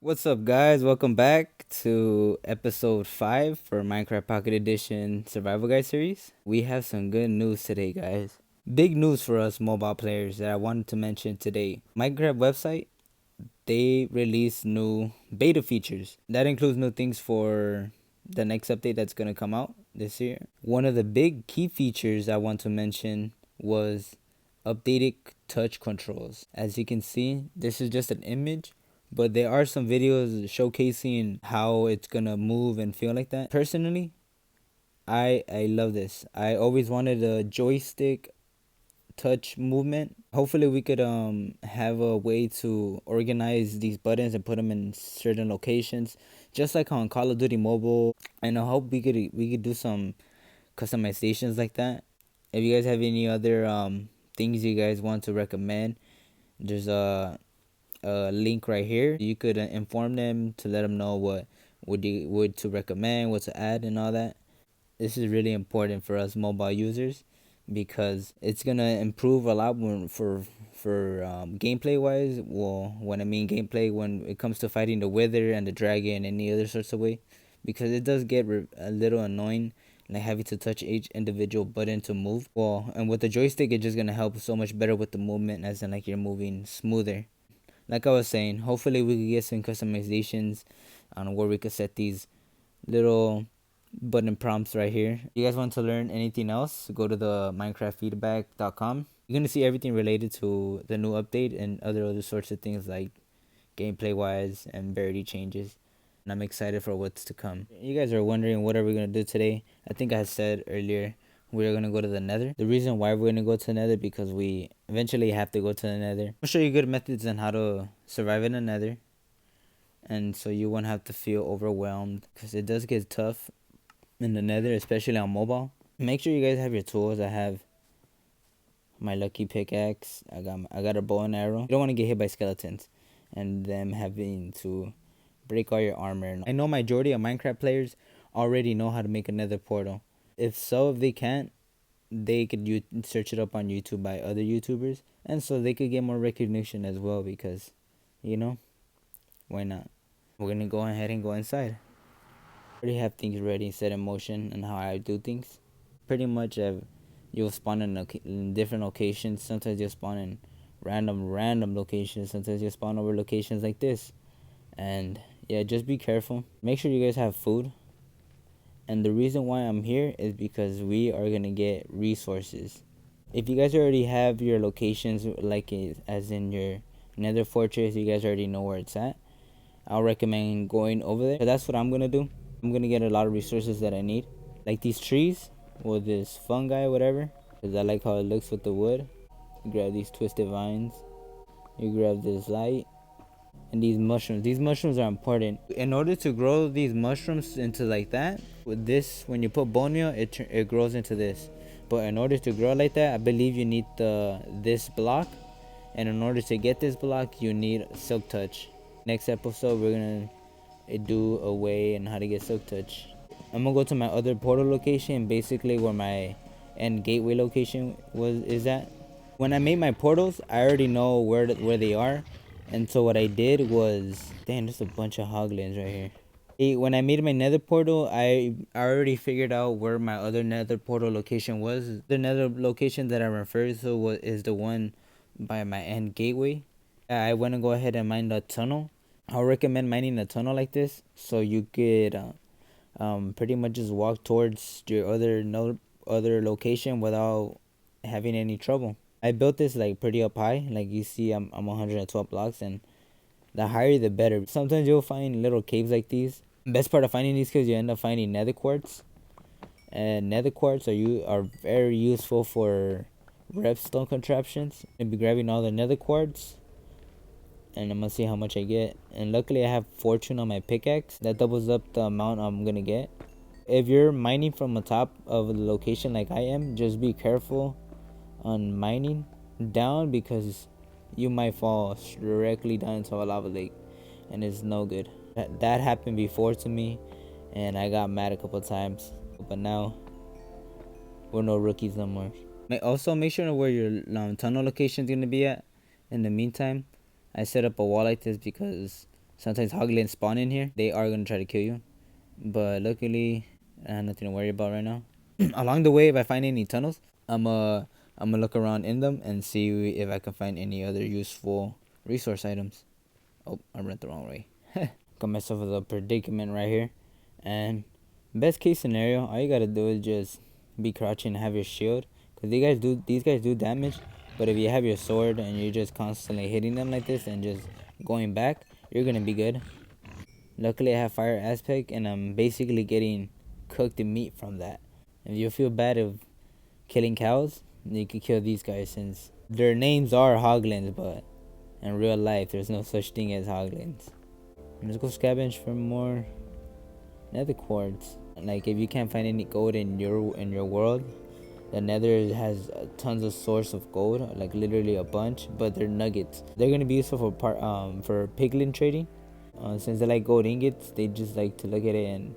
What's up, guys? Welcome back to episode 5 for Minecraft Pocket Edition Survival Guide series. We have some good news today, guys. Big news for us mobile players that I wanted to mention today. Minecraft website, they released new beta features. That includes new things for the next update that's going to come out this year. One of the big key features I want to mention was updated touch controls. As you can see, this is just an image, but there are some videos showcasing how it's gonna move and feel like that. Personally, I love this. I always wanted a joystick touch movement. Hopefully we could have a way to organize these buttons and put them in certain locations, just like on Call of Duty Mobile. And I hope we could do some customizations like that. If you guys have any other things you guys want to recommend, there's a link right here. You could inform them to let them know what would to recommend, what to add, and all that. This is really important for us mobile users because it's gonna improve a lot for gameplay wise. Well, when I mean gameplay, when it comes to fighting the wither and the dragon and any other sorts of way, because it does get a little annoying like having to touch each individual button to move. Well, and with the joystick, it's just gonna help so much better with the movement, as in like you're moving smoother. Like I was saying, hopefully we could get some customizations on where we could set these little button prompts right here. If you guys want to learn anything else, go to the minecraftfeedback.com. You're going to see everything related to the new update and other sorts of things like gameplay wise and rarity changes. And I'm excited for what's to come. You guys are wondering what are we going to do today? I think I said earlier we're going to go to the Nether. The reason why we're going to go to the Nether because we eventually have to go to the Nether. I'll show you good methods on how to survive in the Nether. And so you won't have to feel overwhelmed because it does get tough in the Nether, especially on mobile. Make sure you guys have your tools. I have my lucky pickaxe. I got a bow and arrow. You don't want to get hit by skeletons and them having to break all your armor. I know majority of Minecraft players already know how to make a Nether portal. If they can't, they could search it up on YouTube by other YouTubers, and so they could get more recognition as well because, you know, why not? We're gonna go ahead and go inside. I already have things ready, set in motion, and how I do things. Pretty much, you'll spawn in different locations. Sometimes you'll spawn in random locations. Sometimes you'll spawn over locations like this. And yeah, just be careful. Make sure you guys have food. And the reason why I'm here is because we are gonna get resources. If you guys already have your locations, like as in your Nether fortress, you guys already know where it's at. I'll recommend going over there. So that's what I'm gonna do. I'm gonna get a lot of resources that I need, like these trees or this fungi, whatever. Cause I like how it looks with the wood. You grab these twisted vines. You grab this light and these mushrooms. These mushrooms are important. In order to grow these mushrooms into like that, with this, when you put bone meal, it grows into this. But in order to grow like that, I believe you need this block, and in order to get this block, you need silk touch. Next episode, we're gonna do a way and how to get silk touch. I'm gonna go to my other portal location, basically where my end gateway location is at. When I made my portals, I already know where they are, and so what I did was, damn, there's a bunch of hoglins right here. When I made my nether portal, I already figured out where my other nether portal location was. The nether location that I referred to is the one by my end gateway. I want to go ahead and mine the tunnel. I'll recommend mining a tunnel like this so you could pretty much just walk towards your other location without having any trouble. I built this like pretty up high. Like you see, I'm 112 blocks, and the higher the better. Sometimes you'll find little caves like these. Best part of finding these caves, you end up finding nether quartz, and nether quartz are very useful for redstone contraptions. I'll be grabbing all the nether quartz, and I'm gonna see how much I get. And luckily, I have fortune on my pickaxe. That doubles up the amount I'm gonna get. If you're mining from the top of the location like I am, just be careful on mining down because you might fall directly down into a lava lake, and it's no good. That happened before to me, and I got mad a couple times. But now we're no rookies no more. Also, make sure to where your tunnel location is gonna be at. In the meantime, I set up a wall like this because Sometimes hoglins spawn in here. They are gonna try to kill you, but luckily I have nothing to worry about right now. Along the way, if I find any tunnels, I'm gonna look around in them and see if I can find any other useful resource items. Oh, I went the wrong way. Got myself with a predicament right here. And best case scenario, all you gotta do is just be crouching and have your shield, cause these guys do damage. But if you have your sword and you're just constantly hitting them like this and just going back, you're gonna be good. Luckily, I have fire aspect, and I'm basically getting cooked meat from that. If you feel bad of killing cows, you could kill these guys since their names are hoglins, but in real life, there's no such thing as hoglins. Let's go scavenge for more nether quartz. Like if you can't find any gold in your world, the nether has tons of source of gold, like literally a bunch, but they're nuggets. They're gonna be useful for piglin trading. Since they like gold ingots, they just like to look at it and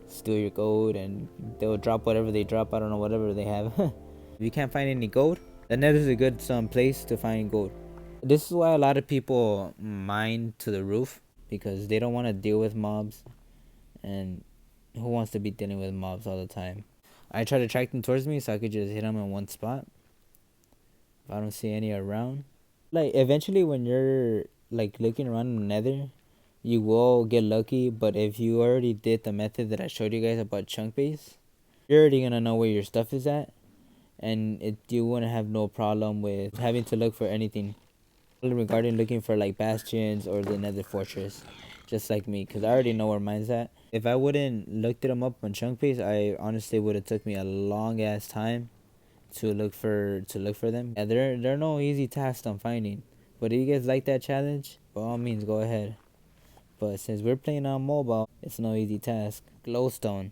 steal your gold, and they'll drop whatever they drop. I don't know, whatever they have. If you can't find any gold, the nether is a good place to find gold. This is why a lot of people mine to the roof, because they don't want to deal with mobs, and who wants to be dealing with mobs all the time? I try to attract them towards me so I could just hit them in one spot. If I don't see any around, like eventually when you're like looking around in the nether, you will get lucky. But if you already did the method that I showed you guys about chunk base, you're already gonna know where your stuff is at, and you wouldn't have no problem with having to look for anything regarding looking for like bastions or the nether fortress, just like me, because I already know where mine's at. If I wouldn't looked them up on chunk base, I honestly would have took me a long ass time to look for them. Yeah, they're no easy task on finding, but if you guys like that challenge, by all means go ahead. But since we're playing on mobile, it's no easy task. Glowstone,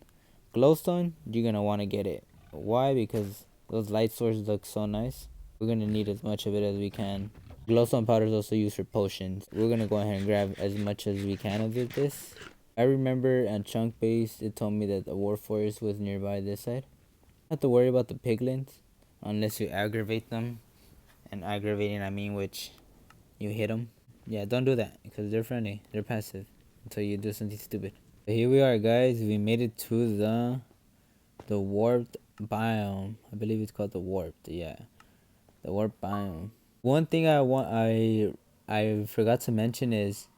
you're gonna want to get it. Why? Because those light sources look so nice. We're gonna need as much of it as we can. Glowstone powder is also used for potions. We're gonna go ahead and grab as much as we can of this. I remember at chunk base, it told me that the war forest was nearby this side. Not to worry about the piglins, unless you aggravate them. And aggravating, I mean which you hit them. Yeah, don't do that because they're friendly. They're passive until you do something stupid. But here we are, guys. We made it to the warped biome. I believe it's called the warped. Yeah, the warped biome. One thing I forgot to mention is,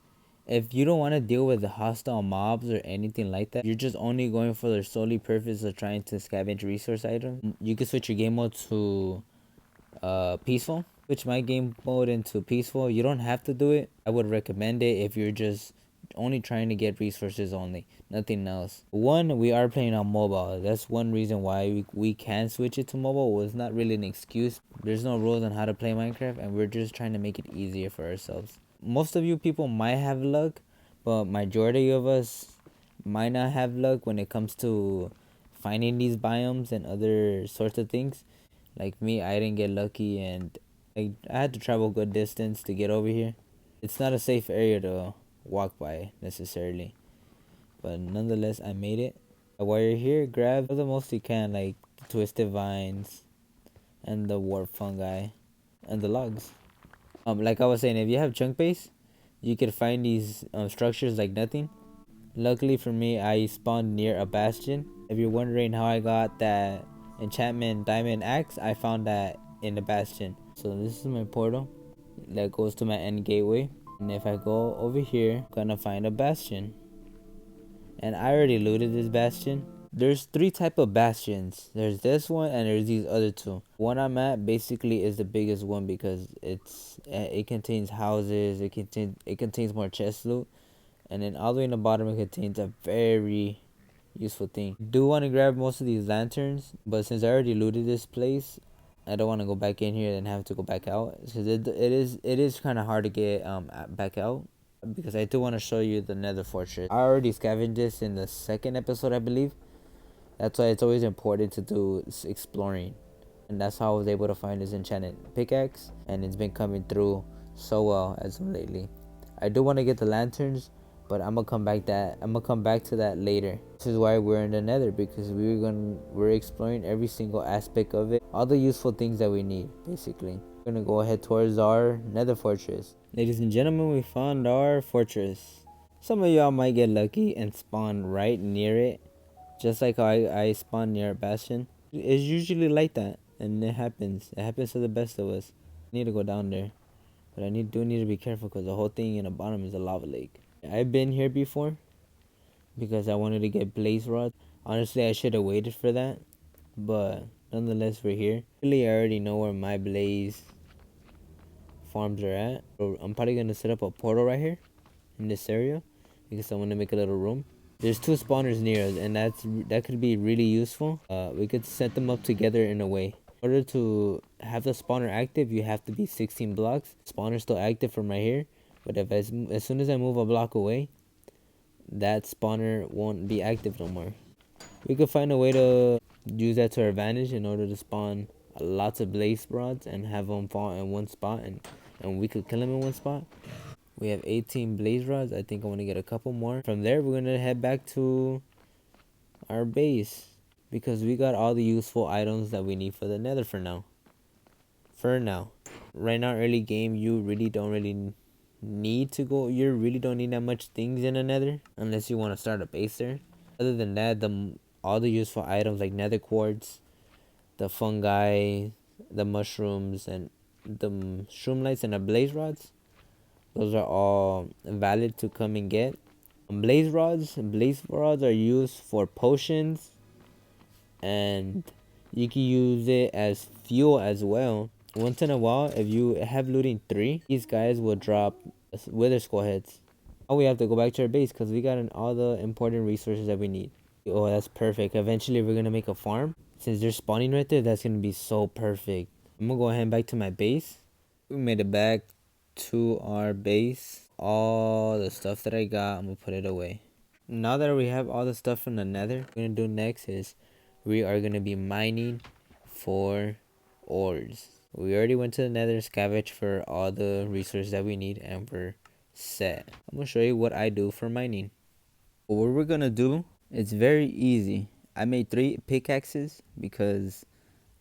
if you don't want to deal with the hostile mobs or anything like that, you're just only going for the solely purpose of trying to scavenge resource items, you can switch your game mode to peaceful. Switch my game mode into peaceful. You don't have to do it. I would recommend it if you're just only trying to get resources only, nothing else. One, we are playing on mobile. That's one reason why we can switch it to mobile. Well, it's not really an excuse. There's no rules on how to play Minecraft, and we're just trying to make it easier for ourselves. Most of you people might have luck, but majority of us might not have luck when it comes to finding these biomes and other sorts of things. Like me, I didn't get lucky, and I had to travel a good distance to get over here. It's not a safe area to walk by necessarily, but nonetheless, I made it. While you're here, grab the most you can, like the twisted vines and the warp fungi and the logs. Like I was saying, if you have chunk base, you can find these structures like nothing. Luckily for me, I spawned near a bastion. If you're wondering how I got that enchantment diamond axe, I found that in the bastion. So this is my portal that goes to my end gateway. And if I go over here, I'm gonna find a bastion. And I already looted this bastion. There's three type of bastions. There's this one and there's these other two. One I'm at basically is the biggest one because it contains houses, it contains more chest loot, and then all the way in the bottom it contains a very useful thing. I do want to grab most of these lanterns, but since I already looted this place, I don't want to go back in here and have to go back out, because it is kind of hard to get back out, because I do want to show you the nether fortress. I already scavenged this in the second episode, I believe. That's why it's always important to do exploring, and that's how I was able to find this enchanted pickaxe, and it's been coming through so well as of lately. I do want to get the lanterns, but I'm gonna come back to that later. This is why we're in the nether, because we're exploring every single aspect of it, all the useful things that we need basically. We're gonna go ahead towards our nether fortress. Ladies and gentlemen, we found our fortress. Some of y'all might get lucky and spawn right near it, just like how I spawned near Bastion. It's usually like that, and it happens. It happens to the best of us. I need to go down there, but I do need to be careful because the whole thing in the bottom is a lava lake. I've been here before because I wanted to get blaze rods. Honestly, I should have waited for that, but nonetheless, we're here. Really, I already know where my blaze farms are at. So I'm probably gonna set up a portal right here in this area because I want to make a little room. There's two spawners near us, and that could be really useful. We could set them up together in a way. In order to have the spawner active, you have to be 16 blocks. Spawner's still active from right here, but if as soon as I move a block away, that spawner won't be active no more. We could find a way to use that to our advantage in order to spawn lots of blaze rods and have them fall in one spot, and we could kill them in one spot. We have 18 blaze rods. I think I want to get a couple more. From there, we're going to head back to our base because we got all the useful items that we need for the nether for now. Right now, early game, you really don't need to go. You really don't need that much things in a nether unless you want to start a base there. Other than that, all the useful items like nether quartz, the fungi, the mushrooms, and the shroomlights and the blaze rods, those are all valid to come and get. Blaze rods are used for potions, and you can use it as fuel as well. Once in a while, if you have looting 3, these guys will drop wither skull heads. Now we have to go back to our base because we got all the important resources that we need. Oh, that's perfect. Eventually, we're gonna make a farm. Since they're spawning right there, that's gonna be so perfect. I'm gonna go ahead back to my base. We made it back to our base. All the stuff that I got, I'm gonna put it away. Now that we have all the stuff from the nether, what we're gonna do next is we are gonna be mining for ores. We already went to the nether, scavenged for all the resources that we need, and we're set. I'm gonna show you what I do for mining. What we're gonna do, it's very easy. I made 3 pickaxes because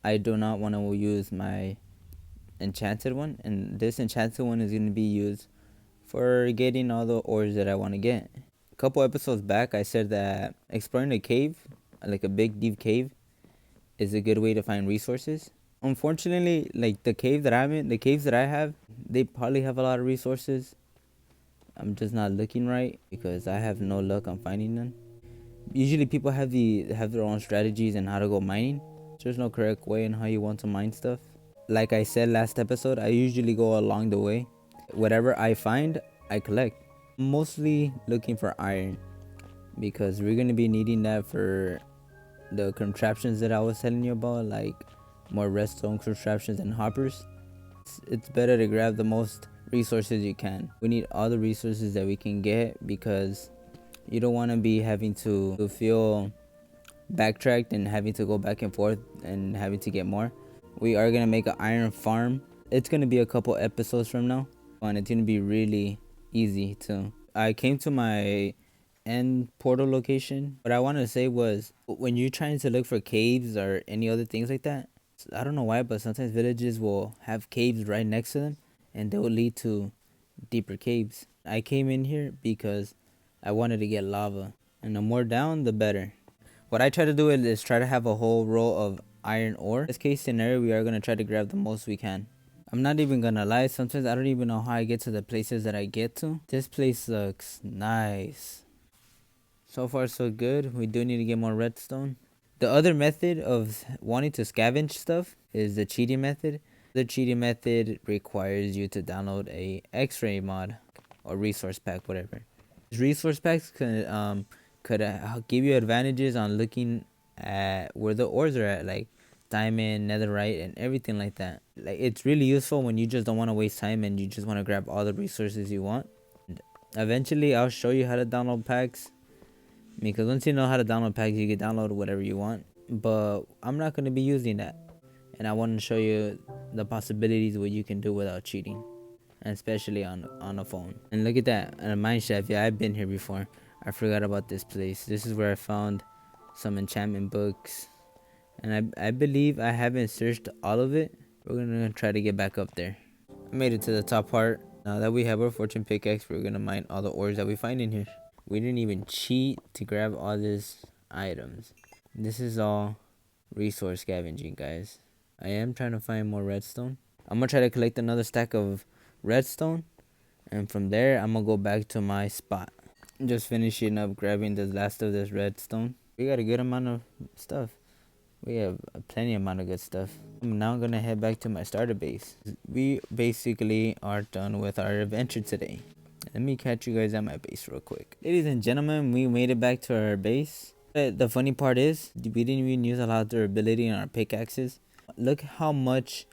I do not want to use my enchanted one, and this enchanted one is gonna be used for getting all the ores that I want to get. A couple episodes back, I said that exploring a cave, like a big deep cave, is a good way to find resources. Unfortunately, like the cave that I'm in, the caves that I have, they probably have a lot of resources. I'm just not looking right because I have no luck on finding them. Usually people have their own strategies and how to go mining. There's no correct way in how you want to mine stuff. Like I said last episode, I usually go along the way. Whatever I find, I collect. Mostly looking for iron because we're gonna be needing that for the contraptions that I was telling you about, like more redstone contraptions and hoppers. It's better to grab the most resources you can. We need all the resources that we can get because you don't want to be having to feel backtracked and having to go back and forth and having to get more. We are gonna make an iron farm. It's gonna be a couple episodes from now, and it's gonna be really easy too. I came to my end portal location. What I wanted to say was when you're trying to look for caves or any other things like that, I don't know why, but sometimes villages will have caves right next to them and they will lead to deeper caves. I came in here because I wanted to get lava, and the more down the better. What I try to do is try to have a whole row of iron ore. In this case scenario, we are going to try to grab the most we can. I'm not even gonna lie, sometimes I don't even know how I get to the places that I get to. This place looks nice. So far so good. We do need to get more redstone. The other method of wanting to scavenge stuff is the cheating method. The cheating method requires you to download a X-ray mod or resource pack, whatever. Resource packs could give you advantages on looking at where the ores are at, like diamond, netherite, and everything like that. Like it's really useful when you just don't want to waste time and you just want to grab all the resources you want. And eventually, I'll show you how to download packs. Because once you know how to download packs, you can download whatever you want. But I'm not going to be using that. And I want to show you the possibilities what you can do without cheating. And especially on a phone. And look at that, a mine shaft. Yeah, I've been here before. I forgot about this place. This is where I found some enchantment books. And I believe I haven't searched all of it. We're gonna try to get back up there. I made it to the top part. Now that we have our fortune pickaxe, we're gonna mine all the ores that we find in here. We didn't even cheat to grab all these items. This is all resource scavenging, guys. I am trying to find more redstone. I'm gonna try to collect another stack of redstone, and from there I'm gonna go back to my spot. Just finishing up grabbing the last of this redstone. We got a good amount of stuff. We have a plenty amount of good stuff. I'm now gonna head back to my starter base. We basically are done with our adventure today. Let me catch you guys at my base real quick. Ladies and gentlemen, we made it back to our base. The funny part is, we didn't even use a lot of durability in our pickaxes. Look how much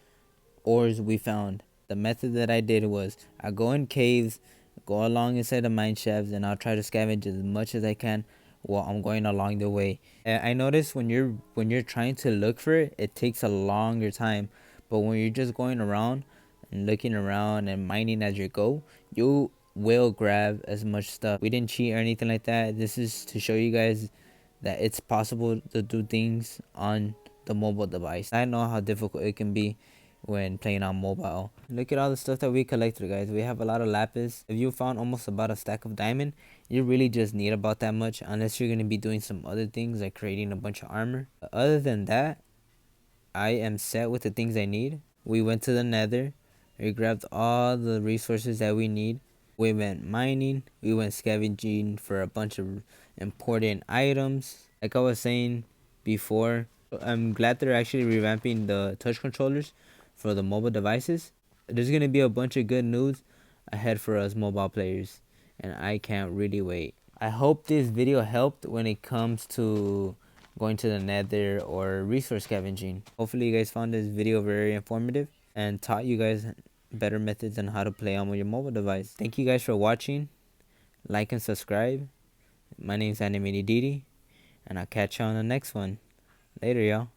ores we found. The method that I did was I go in caves, go along inside the mine shafts, and I'll try to scavenge as much as I can while I'm going along the way. And I noticed when you're trying to look for it, it takes a longer time. But when you're just going around and looking around and mining as you go, you will grab as much stuff. We didn't cheat or anything like that. This is to show you guys that it's possible to do things on the mobile device. I know how difficult it can be when playing on mobile. Look at all the stuff that we collected, guys. We have a lot of lapis. If you found almost about a stack of diamond, you really just need about that much, unless you're going to be doing some other things like creating a bunch of armor. Other than that, I am set with the things I need. We went to the nether. We grabbed all the resources that we need. We went mining. We went scavenging for a bunch of important items. Like I was saying before, I'm glad they're actually revamping the touch controllers for the mobile devices. There's going to be a bunch of good news ahead for us mobile players, and I can't really wait. I hope this video helped when it comes to going to the nether or resource scavenging. Hopefully you guys found this video very informative and taught you guys better methods on how to play on your mobile device. Thank you guys for watching. Like and subscribe. My name is Animated Didi, and I'll catch you on the next one. Later, y'all.